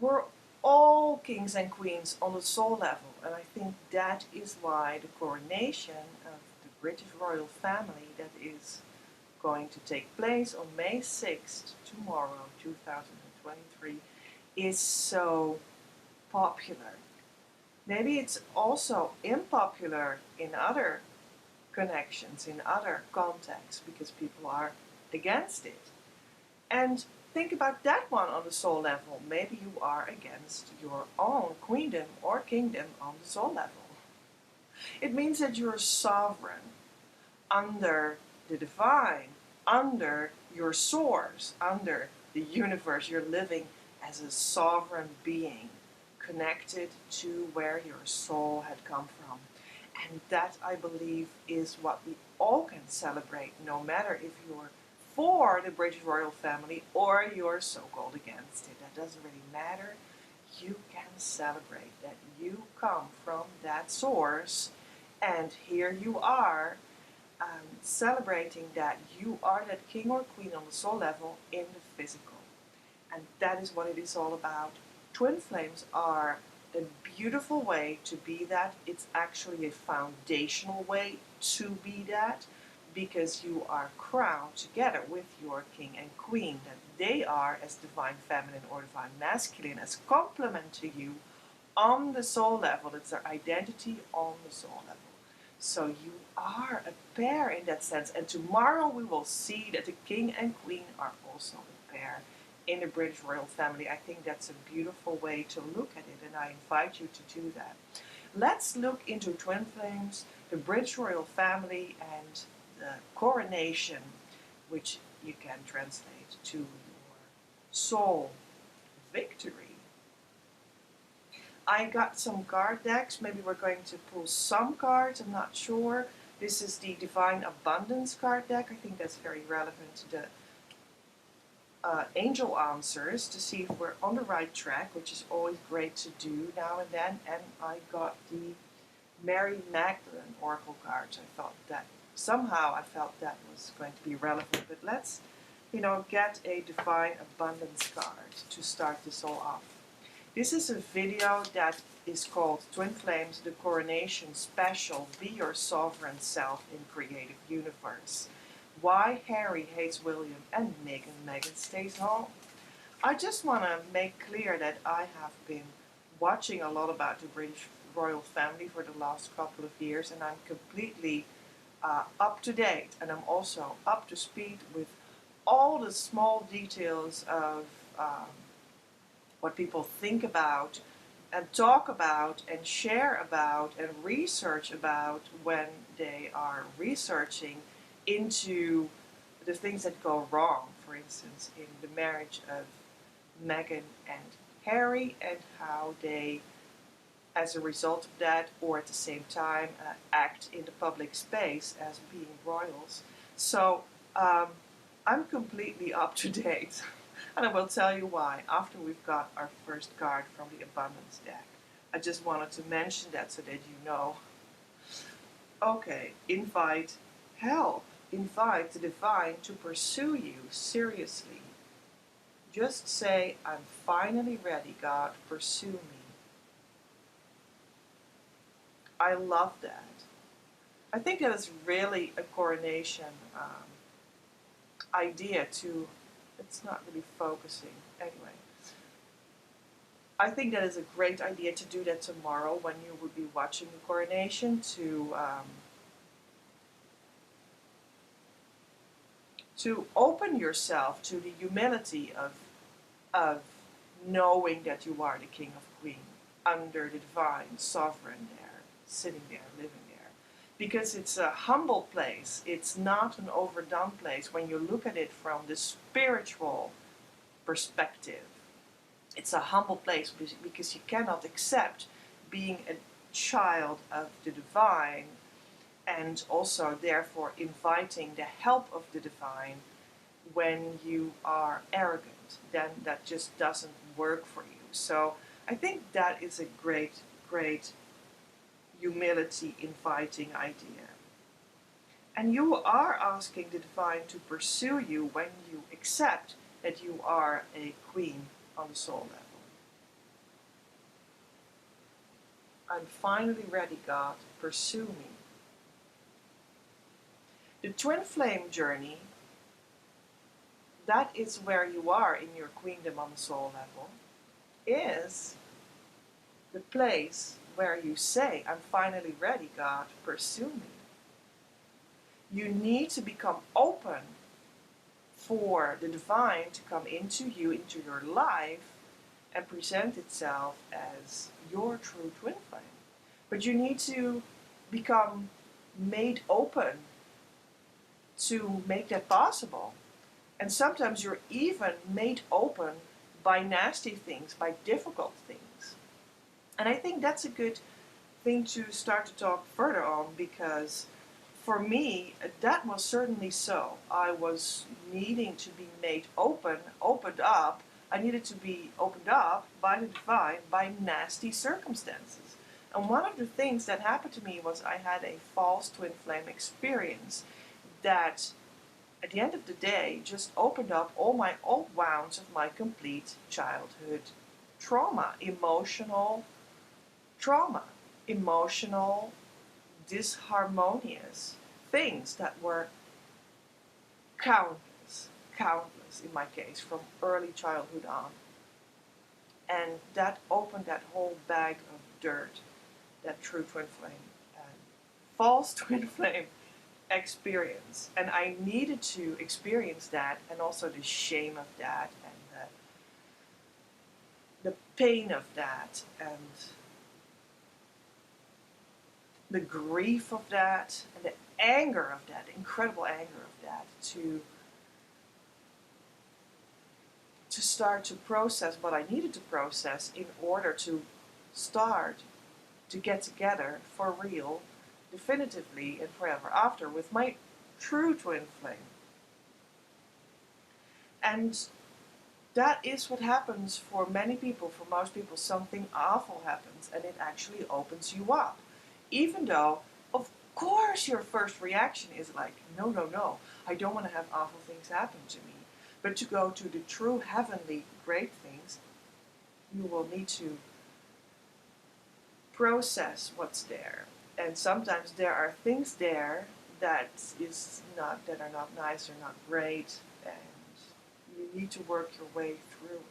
We're all kings and queens on the soul level, and I think that is why the coronation of the British royal family that is going to take place on May 6th, tomorrow, 2023, is so popular. Maybe it's also unpopular in other connections, in other contexts, because people are against it. And think about that one on the soul level. Maybe you are against your own queendom or kingdom on the soul level. It means that you're sovereign under the divine, under your source, under the universe. You're living as a sovereign being, connected to where your soul had come from. And that, I believe, is what we all can celebrate, no matter if you're for the British royal family or you're so-called against it. That doesn't really matter. You can celebrate that you come from that source, and here you are celebrating that you are that king or queen on the soul level in the physical. And that is what it is all about. Twin flames are a beautiful way to be that. It's actually a foundational way to be that, because you are crowned together with your king and queen, that they are as divine feminine or divine masculine, as complement to you on the soul level. It's their identity on the soul level. So you are a pair in that sense. And tomorrow we will see that the king and queen are also a pair in the British royal family. I think that's a beautiful way to look at it, and I invite you to do that. Let's look into twin flames, the British royal family, and the coronation, which you can translate to your soul victory. I got some card decks. Maybe we're going to pull some cards, I'm not sure. This is the Divine Abundance card deck. I think that's very relevant to the angel answers, to see if we're on the right track, which is always great to do now and then. And I got the Mary Magdalene Oracle cards. I thought that somehow I felt that was going to be relevant. But let's, get a Divine Abundance card to start this all off. This is a video that is called Twin Flames, the Coronation Special, Be Your Sovereign Self in Creative Universe. Why Harry Hates William and Meghan Stays Home. I just want to make clear that I have been watching a lot about the British royal family for the last couple of years, and I'm completely up to date, and I'm also up to speed with all the small details of what people think about and talk about and share about and research about when they are researching into the things that go wrong, for instance, in the marriage of Meghan and Harry, and how they, as a result of that, or at the same time, act in the public space as being royals. So I'm completely up to date. And I will tell you why after we've got our first card from the Abundance deck. I just wanted to mention that so that you know. Okay, invite help. Invite the divine to pursue you seriously. Just say, I'm finally ready, God, pursue me. I love that. I think that is really a coronation idea to, it's not really focusing. Anyway, I think that is a great idea to do that tomorrow when you would be watching the coronation, to open yourself to the humility of knowing that you are the king of queen under the divine sovereign there, sitting there, living there. Because it's a humble place. It's not an overdone place when you look at it from the spiritual perspective. It's a humble place because you cannot accept being a child of the divine, and also therefore inviting the help of the divine when you are arrogant. Then that just doesn't work for you. So I think that is a great, great humility inviting idea. And you are asking the divine to pursue you when you accept that you are a queen on the soul level. I'm finally ready, God, pursue me. The twin flame journey, that is where you are in your queendom on the soul level, is the place where you say, I'm finally ready, God, pursue me. You need to become open for the divine to come into you, into your life, and present itself as your true twin flame. But you need to become made open to make that possible. And sometimes you're even made open by nasty things, by difficult things. And I think that's a good thing to start to talk further on, because for me, that was certainly so. I was needing to be made opened up. I needed to be opened up by the divine, by nasty circumstances. And one of the things that happened to me was I had a false twin flame experience that, at the end of the day, just opened up all my old wounds of my complete childhood trauma, emotional disharmonious things that were countless in my case, from early childhood on. And that opened that whole bag of dirt, that true twin flame and false twin flame experience. And I needed to experience that, and also the shame of that, and the pain of that, and the grief of that, and the anger of that, the incredible anger of that, to start to process what I needed to process in order to start to get together for real, definitively and forever after, with my true twin flame. And that is what happens for many people. For most people, something awful happens and it actually opens you up. Even though, of course, your first reaction is like, no, I don't want to have awful things happen to me. But to go to the true heavenly great things, you will need to process what's there. And sometimes there are things there that are not nice or not great, and you need to work your way through it.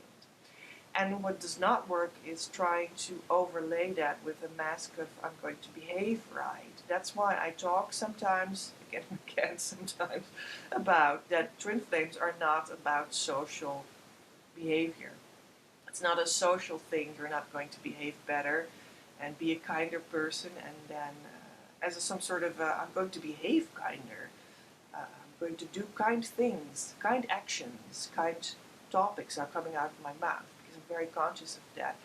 And what does not work is trying to overlay that with a mask of I'm going to behave right. That's why I talk sometimes, again and again sometimes, about that twin flames are not about social behavior. It's not a social thing. You're not going to behave better and be a kinder person, and then some sort of I'm going to behave kinder. I'm going to do kind things, kind actions, kind topics are coming out of my mouth, because I'm very conscious of that.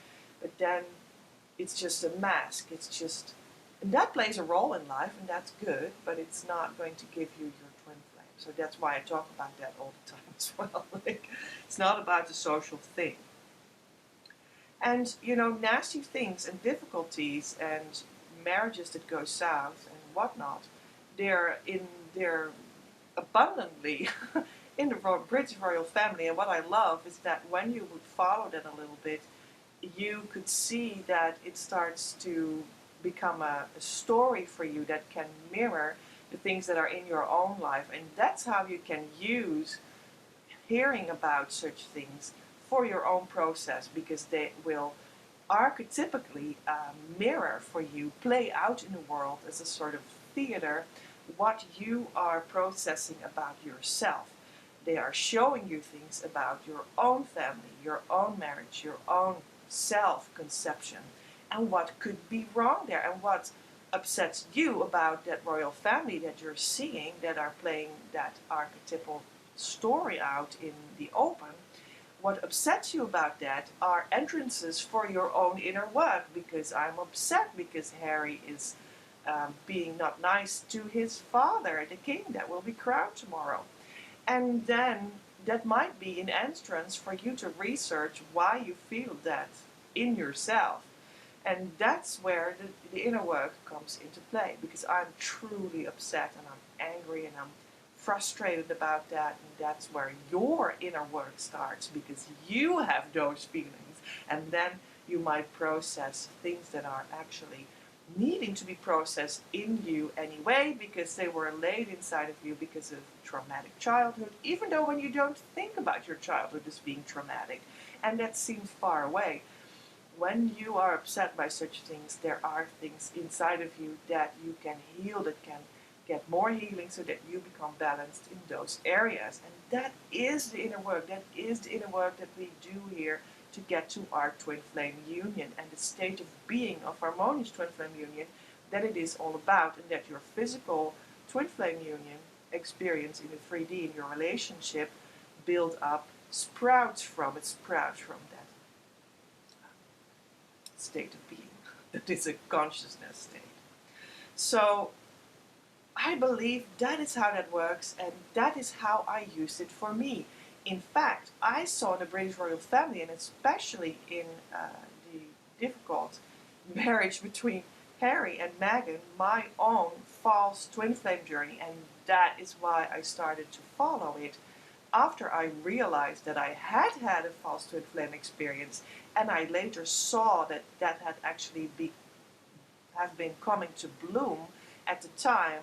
But then it's just a mask. And that plays a role in life, and that's good, but it's not going to give you your twin flame. So that's why I talk about that all the time as well. It's not about the social thing. And, nasty things and difficulties and marriages that go south and whatnot, they're abundantly in the British royal family. And what I love is that when you would follow that a little bit, you could see that it starts to become a story for you that can mirror the things that are in your own life. And that's how you can use hearing about such things for your own process, because they will archetypically mirror for you, play out in the world as a sort of theater, what you are processing about yourself. They are showing you things about your own family, your own marriage, your own self-conception, and what could be wrong there, and what upsets you about that royal family that you're seeing, that are playing that archetypal story out in the open. What upsets you about that are entrances for your own inner work, because I'm upset because Harry is being not nice to his father, the king that will be crowned tomorrow. And then that might be an entrance for you to research why you feel that in yourself. And that's where the inner work comes into play, because I'm truly upset and I'm angry and I'm frustrated about that, and that's where your inner work starts, because you have those feelings, and then You might process things that are actually needing to be processed in you anyway because they were laid inside of you because of traumatic childhood, even though when you don't think about your childhood as being traumatic, and that seems far away. When you are upset by such things, there are things inside of you that you can heal, that can get more healing so that you become balanced in those areas. And that is the inner work. That is the inner work that we do here to get to our twin flame union and the state of being of harmonious twin flame union that it is all about, and that your physical twin flame union experience in the 3D in your relationship build up sprouts from that state of being that is a consciousness state. So I believe that is how that works, and that is how I use it for me. In fact, I saw the British royal family, and especially in the difficult marriage between Harry and Meghan, my own false twin flame journey, and that is why I started to follow it after I realized that I had had a false twin flame experience, and I later saw that that had actually have been coming to bloom at the time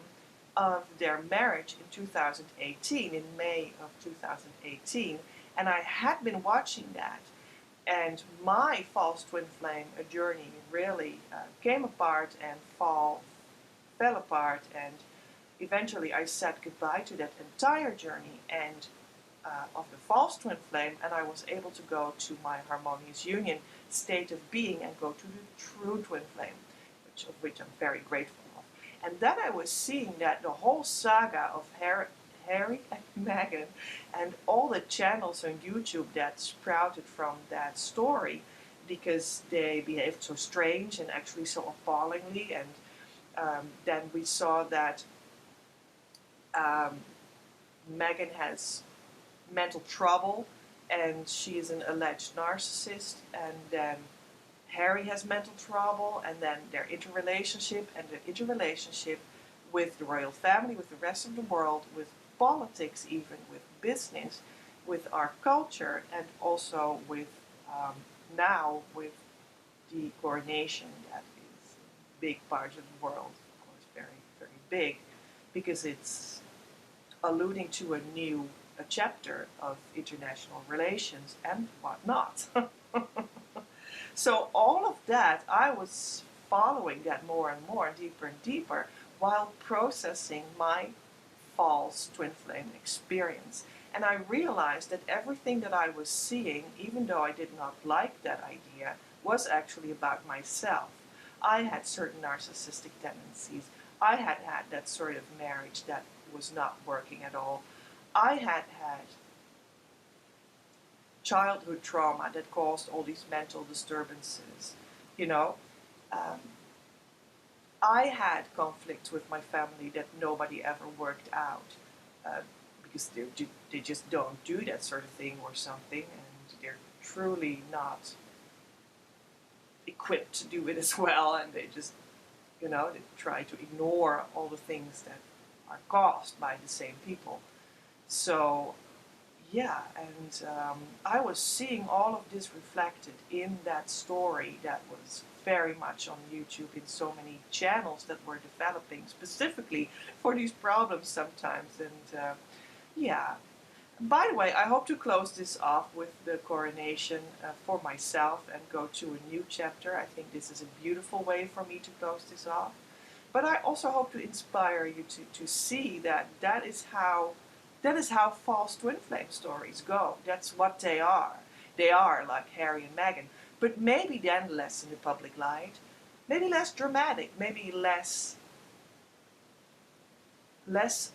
of their marriage in 2018, in May of 2018, and I had been watching that, and my false twin flame journey really came apart and fell apart, and eventually I said goodbye to that entire journey and of the false twin flame, and I was able to go to my harmonious union state of being and go to the true twin flame, of which I'm very grateful of. And then I was seeing that the whole saga of Harry and Meghan and all the channels on YouTube that sprouted from that story, because they behaved so strange and actually so appallingly, and then we saw that Meghan has mental trouble and she is an alleged narcissist, and then Harry has mental trouble, and then their interrelationship with the royal family, with the rest of the world, with politics even, with business, with our culture, and also with now with the coronation that is a big part of the world, of course very, very big, because it's alluding to a chapter of international relations and whatnot. So all of that, I was following that more and more, deeper and deeper, while processing my false twin flame experience. And I realized that everything that I was seeing, even though I did not like that idea, was actually about myself. I had certain narcissistic tendencies. I had had that sort of marriage that was not working at all. I had had childhood trauma that caused all these mental disturbances, you know. I had conflicts with my family that nobody ever worked out because they just don't do that sort of thing or something, and they're truly not equipped to do it as well, and they just, they try to ignore all the things that are caused by the same people. So yeah, and I was seeing all of this reflected in that story that was very much on YouTube in so many channels that were developing specifically for these problems sometimes. And yeah, by the way, I hope to close this off with the coronation for myself and go to a new chapter. I think this is a beautiful way for me to close this off. But I also hope to inspire you to see that that is how false twin flame stories go. That's what they are. They are like Harry and Meghan. But maybe then less in the public light. Maybe less dramatic. Maybe less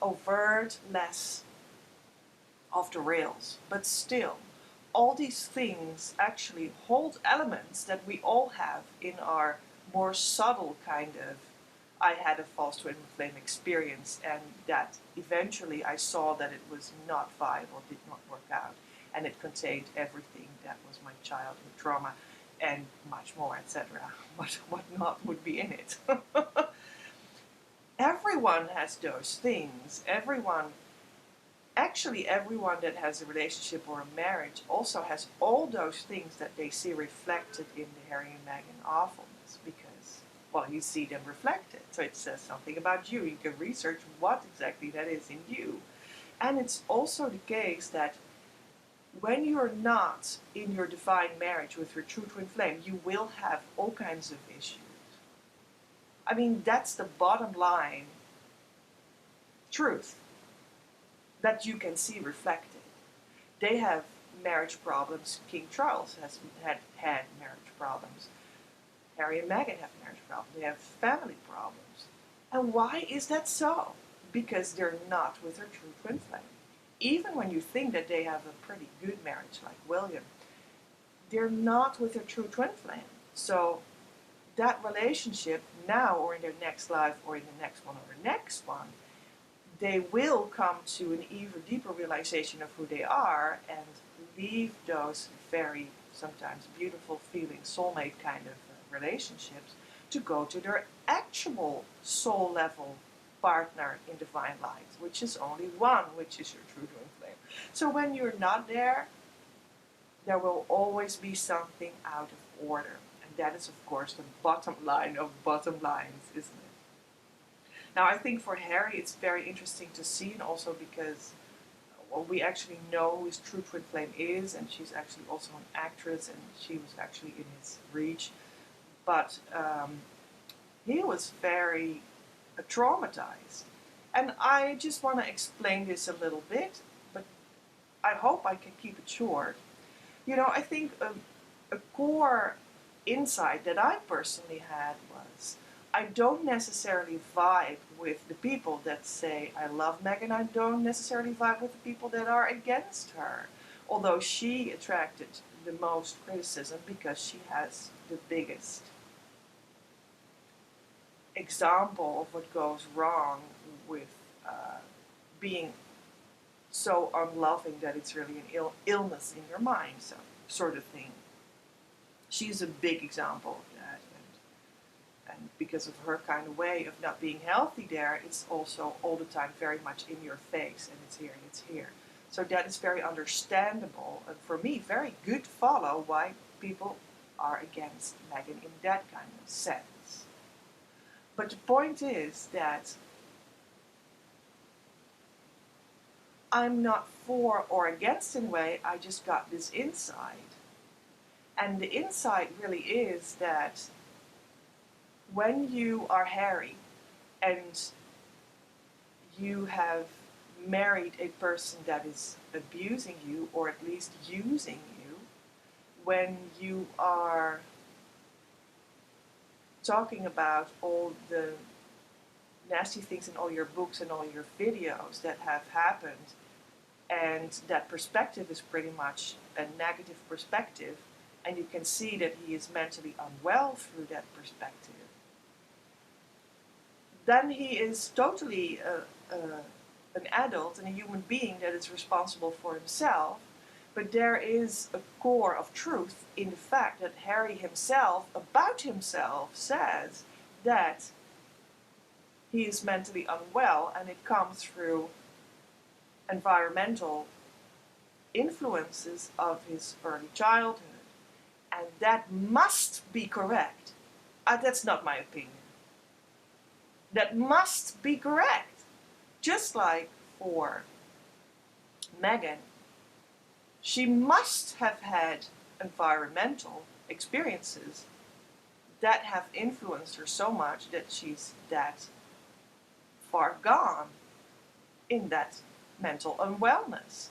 overt, less off the rails. But still, all these things actually hold elements that we all have in our more subtle kind of I had a false twin flame experience, and that eventually I saw that it was not viable, did not work out, and it contained everything that was my childhood trauma and much more, etc. What not would be in it. Everyone has those things. Everyone actually everyone that has a relationship or a marriage also has all those things that they see reflected in the Harry and Meghan awfulness, because, well, you see them reflected. So it says something about you. You can research what exactly that is in you. And it's also the case that when you're not in your divine marriage with your true twin flame, you will have all kinds of issues. I mean, that's the bottom line truth that you can see reflected. They have marriage problems. King Charles has had marriage problems. Harry and Meghan have marriage problems. They have family problems. And why is that so? Because they're not with their true twin flame. Even when you think that they have a pretty good marriage, like William, they're not with their true twin flame. So that relationship now, or in their next life, or in the next one, or the next one, they will come to an even deeper realization of who they are and leave those very sometimes beautiful feeling soulmate kind of relationships to go to their actual soul level partner in divine light, which is only one, which is your true twin flame. So when you're not there, there will always be something out of order. And that is, of course, the bottom line of bottom lines, isn't it? Now, I think for Harry it's very interesting to see, and also because, well, we actually know who his true twin flame is, and she's actually also an actress, and she was actually in his reach. But he was very traumatized. And I just want to explain this a little bit, but I hope I can keep it short. You know, I think a core insight that I personally had was, I don't necessarily vibe with the people that say, I love Meghan. I don't necessarily vibe with the people that are against her. Although she attracted the most criticism because she has the biggest example of what goes wrong with being so unloving that it's really an illness in your mind, so sort of thing. She's a big example of that. And because of her kind of way of not being healthy there, it's also all the time very much in your face, and it's here and it's here. So that is very understandable, and for me, very good to follow why people are against Meghan in that kind of sense. But the point is that I'm not for or against in a way, I just got this insight. And the insight really is that when you are Harry and you have married a person that is abusing you, or at least using you, when you are talking about all the nasty things in all your books and all your videos that have happened, and that perspective is pretty much a negative perspective, and you can see that he is mentally unwell through that perspective, then he is totally an adult and a human being that is responsible for himself. But there is a core of truth in the fact that Harry himself, about himself, says that he is mentally unwell, and it comes through environmental influences of his early childhood. And that must be correct. That's not my opinion. That must be correct. Just like for Meghan, she must have had environmental experiences that have influenced her so much that she's that far gone in that mental unwellness.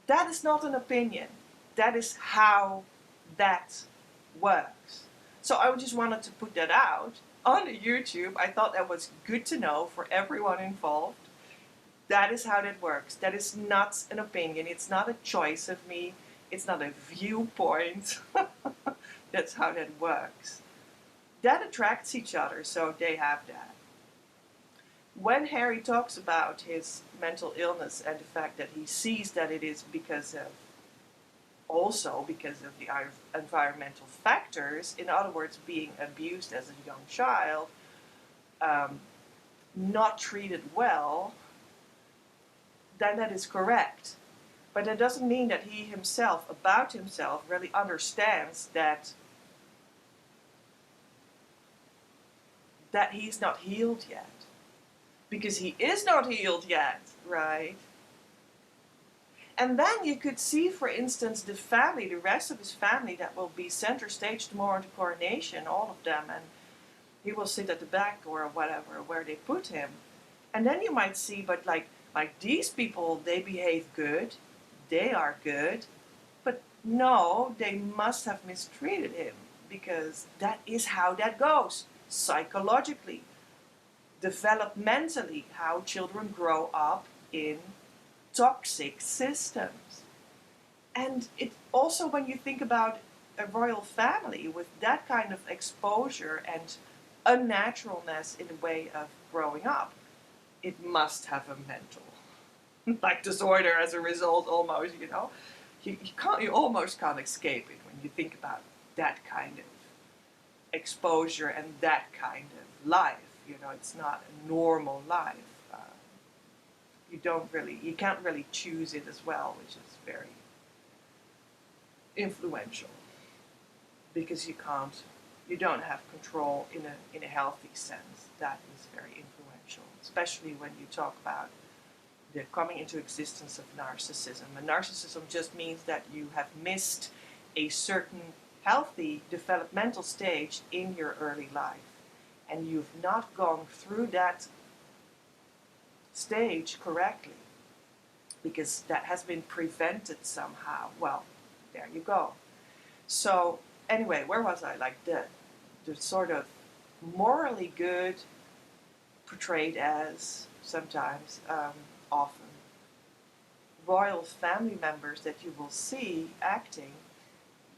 That is not an opinion. That is how that works. So I just wanted to put that out on YouTube. I thought that was good to know for everyone involved. That is how that works. That is not an opinion. It's not a choice of me. It's not a viewpoint. That's how that works. That attracts each other, so they have that. When Harry talks about his mental illness and the fact that he sees that it is because of the environmental factors, in other words, being abused as a young child, not treated well, then that is correct. But that doesn't mean that he himself, about himself, really understands that he's not healed yet. Because he is not healed yet, right? And then you could see, for instance, the family, the rest of his family that will be center stage tomorrow at the coronation, all of them, and he will sit at the back or whatever, where they put him. And then you might see, but like these people, they behave good, they are good, but no, they must have mistreated him, because that is how that goes, psychologically, developmentally, how children grow up in toxic systems. And it also, when you think about a royal family with that kind of exposure and unnaturalness in the way of growing up, it must have a mental like disorder as a result, almost, you know. You almost can't escape it when you think about that kind of exposure and that kind of life. You know, it's not a normal life. You can't really choose it as well, which is very influential, because you don't have control in a healthy sense. That is very influential, especially when you talk about the coming into existence of narcissism. And narcissism just means that you have missed a certain healthy developmental stage in your early life, and you've not gone through that stage correctly, because that has been prevented somehow. Well, there you go. So anyway, where was I? Like the sort of morally good portrayed as sometimes, often, royal family members that you will see acting,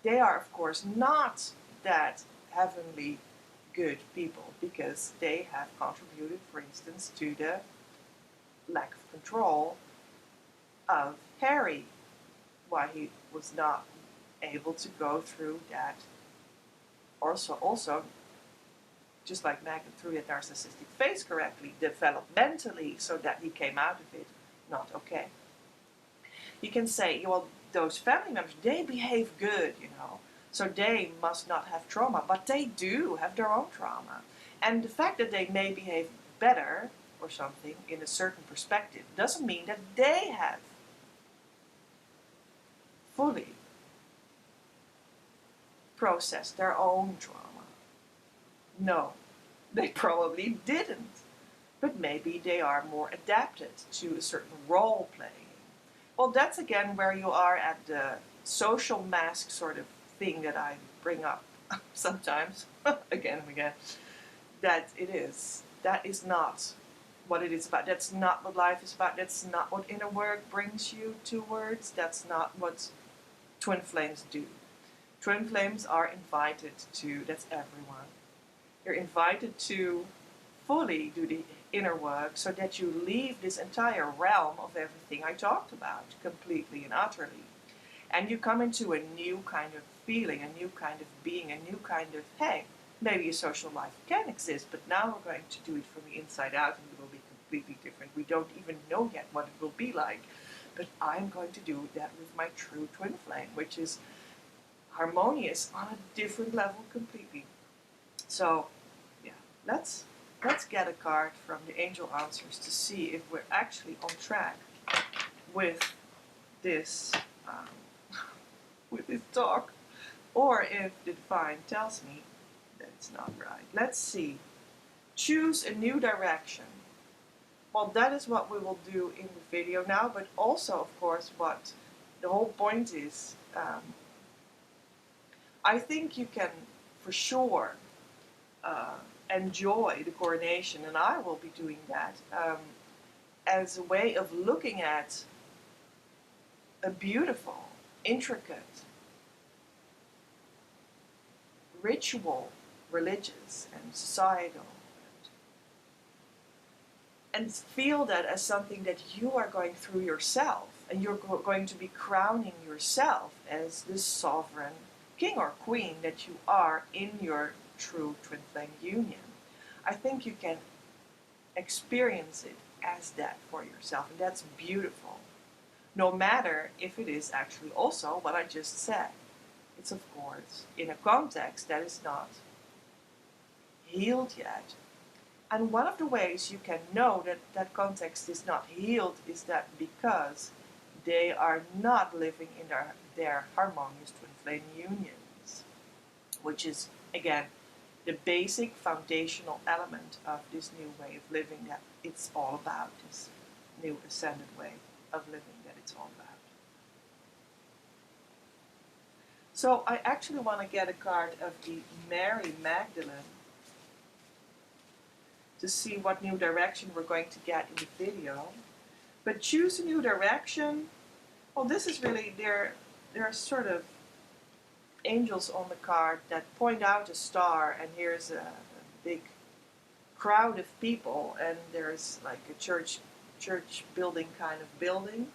they are of course not that heavenly good people, because they have contributed, for instance, to the lack of control of Harry, why he was not able to go through that, also just like Meghan, through that narcissistic phase correctly, developmentally, so that he came out of it not okay. You can say, well, those family members, they behave good, you know, so they must not have trauma, but they do have their own trauma. And the fact that they may behave better or something in a certain perspective doesn't mean that they have fully processed their own trauma. No, they probably didn't. But maybe they are more adapted to a certain role playing. Well, that's again where you are at the social mask sort of thing that I bring up sometimes, again and again, that is not what it is about. That's not what life is about. That's not what inner work brings you towards. That's not what twin flames do. Twin flames are invited to, that's everyone. You're invited to fully do the inner work, so that you leave this entire realm of everything I talked about completely and utterly. And you come into a new kind of feeling, a new kind of being, a new kind of, hey, maybe a social life can exist, but now we're going to do it from the inside out, and it will be completely different. We don't even know yet what it will be like, but I'm going to do that with my true twin flame, which is harmonious on a different level completely. So, yeah, let's get a card from the angel answers to see if we're actually on track with this with this talk, or if the divine tells me that it's not right. Let's see. Choose a new direction. Well, that is what we will do in the video now, but also, of course, what the whole point is, I think you can, for sure, enjoy the coronation, and I will be doing that, as a way of looking at a beautiful, intricate, ritual, religious and societal, and feel that as something that you are going through yourself, and you're going to be crowning yourself as the sovereign king or queen that you are in your true twin flame union. I think you can experience it as that for yourself, and that's beautiful. No matter if it is actually also what I just said. It's of course in a context that is not healed yet. And one of the ways you can know that that context is not healed is that because they are not living in their harmonious twin flame unions, which is, again, the basic foundational element of this new way of living that it's all about, this new ascended way of living that it's all about. So I actually want to get a card of the Mary Magdalene to see what new direction we're going to get in the video. But choose a new direction. Well, this is really, there are sort of angels on the card that point out a star, and here's a big crowd of people, and there's like a church building kind of building.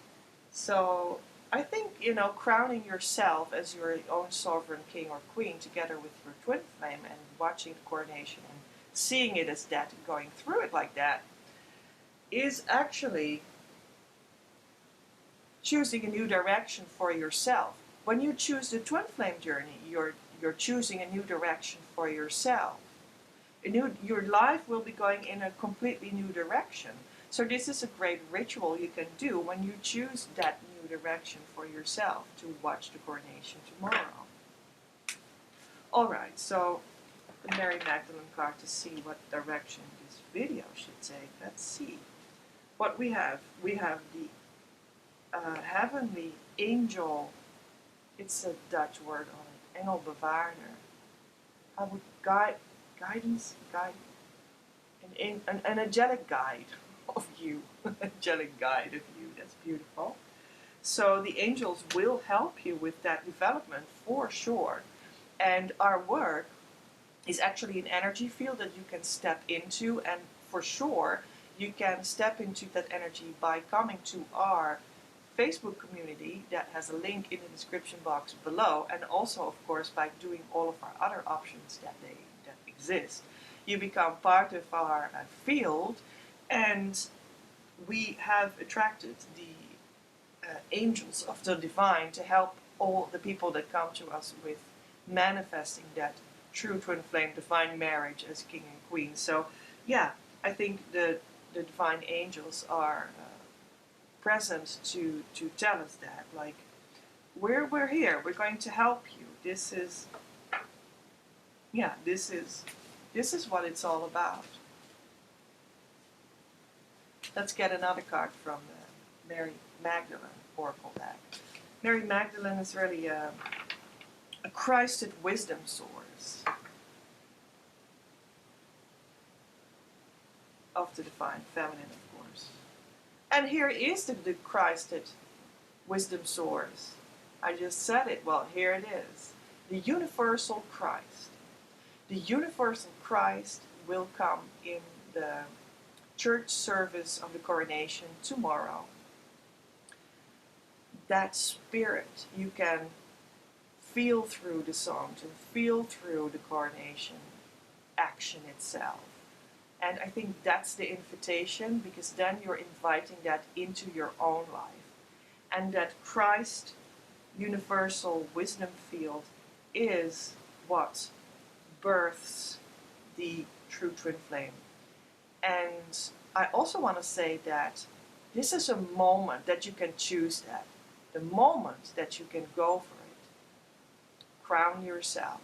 So I think, you know, crowning yourself as your own sovereign king or queen together with your twin flame and watching the coronation and seeing it as that and going through it like that is actually choosing a new direction for yourself. When you choose the twin flame journey, you're choosing a new direction for yourself. Your life will be going in a completely new direction. So this is a great ritual you can do when you choose that new direction for yourself to watch the coronation tomorrow. Alright, so the Mary Magdalene card to see what direction this video should take. Let's see what we have. We have the heavenly angel. It's a Dutch word on it. Engelbewaarder. I would guidance, an angelic guide of you. Angelic guide of you. That's beautiful. So the angels will help you with that development for sure. And our work is actually an energy field that you can step into, and for sure you can step into that energy by coming to our Facebook community that has a link in the description box below, and also of course by doing all of our other options that exist. You become part of our field, and we have attracted the angels of the divine to help all the people that come to us with manifesting that true twin flame divine marriage as king and queen. So yeah, I think the divine angels are present to tell us that, like, we're here, we're going to help you. This is what it's all about. Let's get another card from the Mary Magdalene Oracle deck. Mary Magdalene is really a Christed wisdom source of the divine feminine, of course. And here is the Christed wisdom source. I just said it. Well, here it is. The universal Christ. The universal Christ will come in the church service of the coronation tomorrow. That spirit you can feel through the songs and feel through the coronation action itself. And I think that's the invitation, because then you're inviting that into your own life. And that Christ universal wisdom field is what births the true twin flame. And I also want to say that this is a moment that you can choose that. The moment that you can go for it. Crown yourself.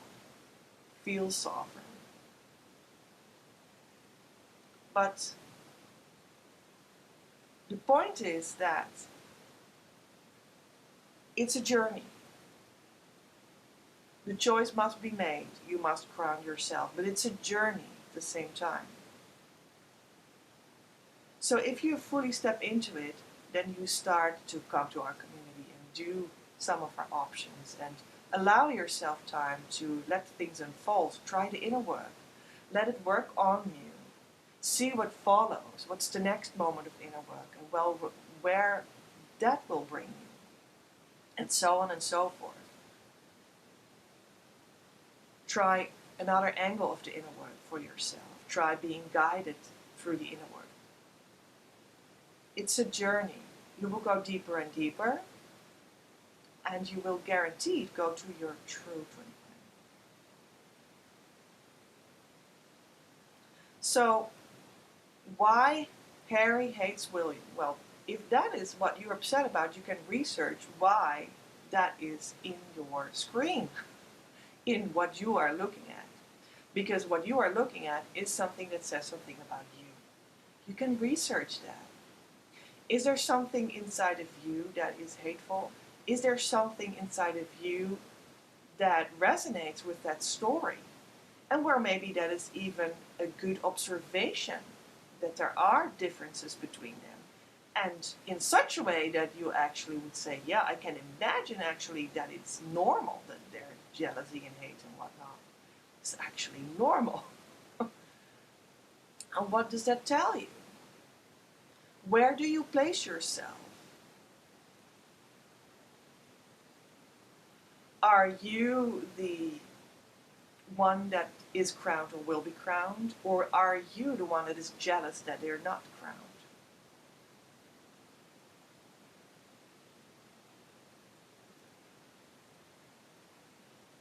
Feel sovereign. But the point is that it's a journey. The choice must be made. You must crown yourself. But it's a journey at the same time. So if you fully step into it, then you start to come to our community and do some of our options and allow yourself time to let things unfold. Try the inner work. Let it work on you. See what follows. What's the next moment of inner work, and well, where that will bring you, and so on and so forth. Try another angle of the inner work for yourself. Try being guided through the inner work. It's a journey. You will go deeper and deeper, and you will guaranteed go to your true twin flame. So, why Harry hates William? Well, if that is what you're upset about, you can research why that is in your screen, in what you are looking at. Because what you are looking at is something that says something about you. You can research that. Is there something inside of you that is hateful? Is there something inside of you that resonates with that story? And where maybe that is even a good observation that there are differences between them. And in such a way that you actually would say, yeah, I can imagine actually that it's normal that there's jealousy and hate and whatnot. It's actually normal. And what does that tell you? Where do you place yourself? Are you the one that is crowned or will be crowned? Or are you the one that is jealous that they're not crowned?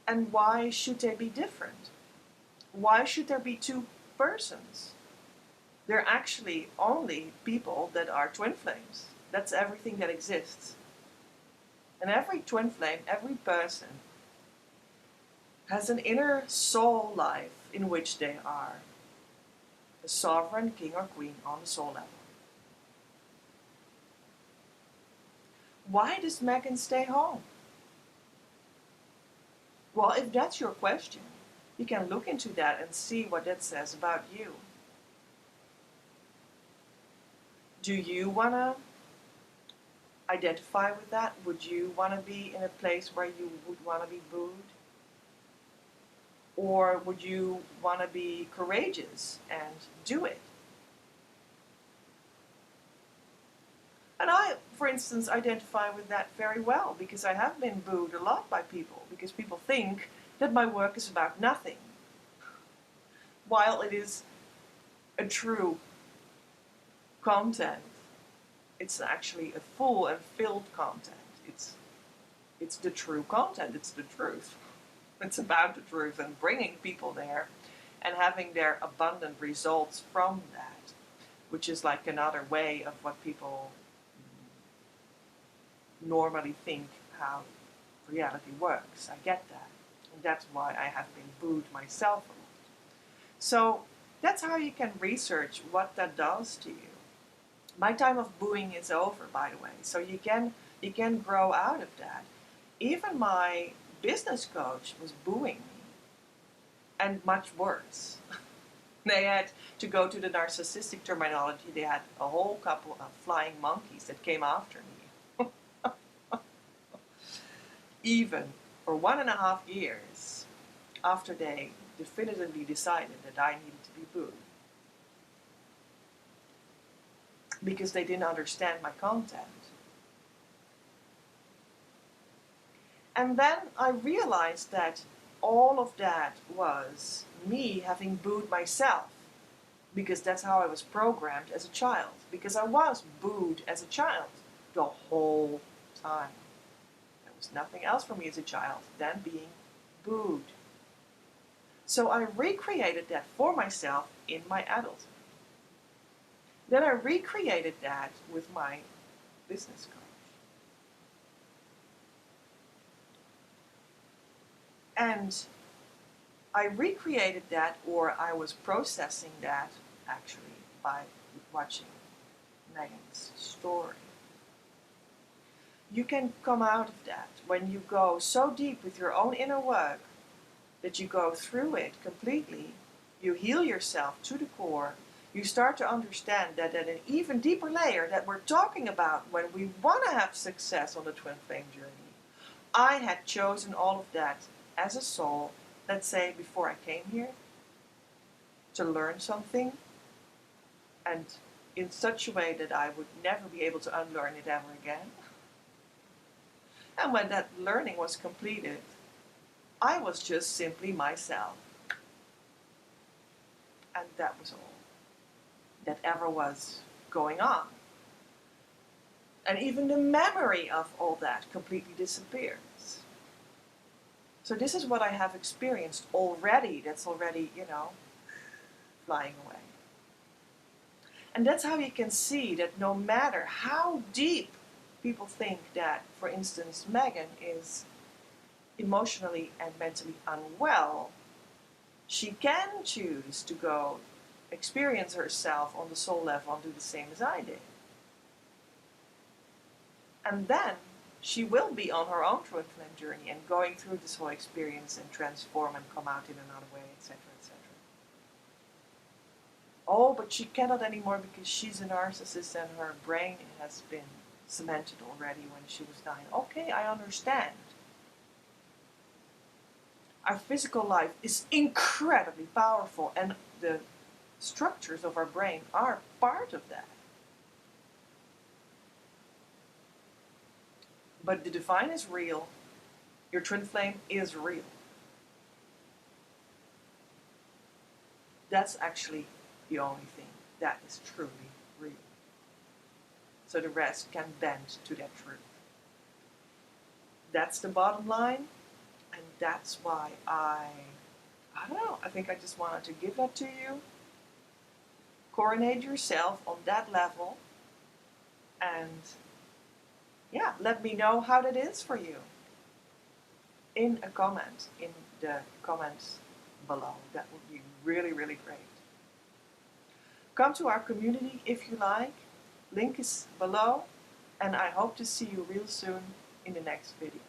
And why should they be different? Why should there be two persons? They're actually only people that are twin flames. That's everything that exists. And every twin flame, every person, has an inner soul life in which they are a sovereign king or queen on the soul level. Why does Meghan stay home? Well, if that's your question, you can look into that and see what that says about you. Do you want to identify with that? Would you want to be in a place where you would want to be booed? Or would you want to be courageous and do it? And I, for instance, identify with that very well because I have been booed a lot by people because people think that my work is about nothing, while it is a true content. It's actually a full and filled content. It's the true content. It's the truth. It's about the truth and bringing people there and having their abundant results from that, which is like another way of what people normally think how reality works. I get that. And that's why I have been booed myself a lot. So that's how you can research what that does to you. My time of booing is over, by the way, so you can grow out of that. Even my business coach was booing me, and much worse. They had to go to the narcissistic terminology. They had a whole couple of flying monkeys that came after me. Even for 1.5 years after they definitively decided that I needed to be booed. Because they didn't understand my content. And then I realized that all of that was me having booed myself, because that's how I was programmed as a child, because I was booed as a child the whole time. There was nothing else for me as a child than being booed. So I recreated that for myself in my adulthood. Then I recreated that with my business coach. And I recreated that, or I was processing that, actually, by watching Meghan's story. You can come out of that when you go so deep with your own inner work that you go through it completely. You heal yourself to the core. You start to understand that at an even deeper layer that we're talking about when we want to have success on the twin flame journey. I had chosen all of that as a soul, let's say before I came here, to learn something, and in such a way that I would never be able to unlearn it ever again. And when that learning was completed, I was just simply myself. And that was all that ever was going on. And even the memory of all that completely disappears. So this is what I have experienced already. That's already, flying away. And that's how you can see that no matter how deep people think that, for instance, Meghan is emotionally and mentally unwell, she can choose to go experience herself on the soul level and do the same as I did. And then she will be on her own twin flame journey and going through this whole experience and transform and come out in another way, etc., etc. Oh, but she cannot anymore because she's a narcissist and her brain has been cemented already when she was dying. Okay, I understand. Our physical life is incredibly powerful, and the structures of our brain are part of that. But the divine is real. Your twin flame is real. That's actually the only thing that is truly real. So the rest can bend to that truth. That's the bottom line, and that's why I don't know, I think I just wanted to give that to you. Coronate yourself on that level, and yeah, let me know how that is for you in a comment, in the comments below. That would be really, really great. Come to our community if you like. Link is below, and I hope to see you real soon in the next video.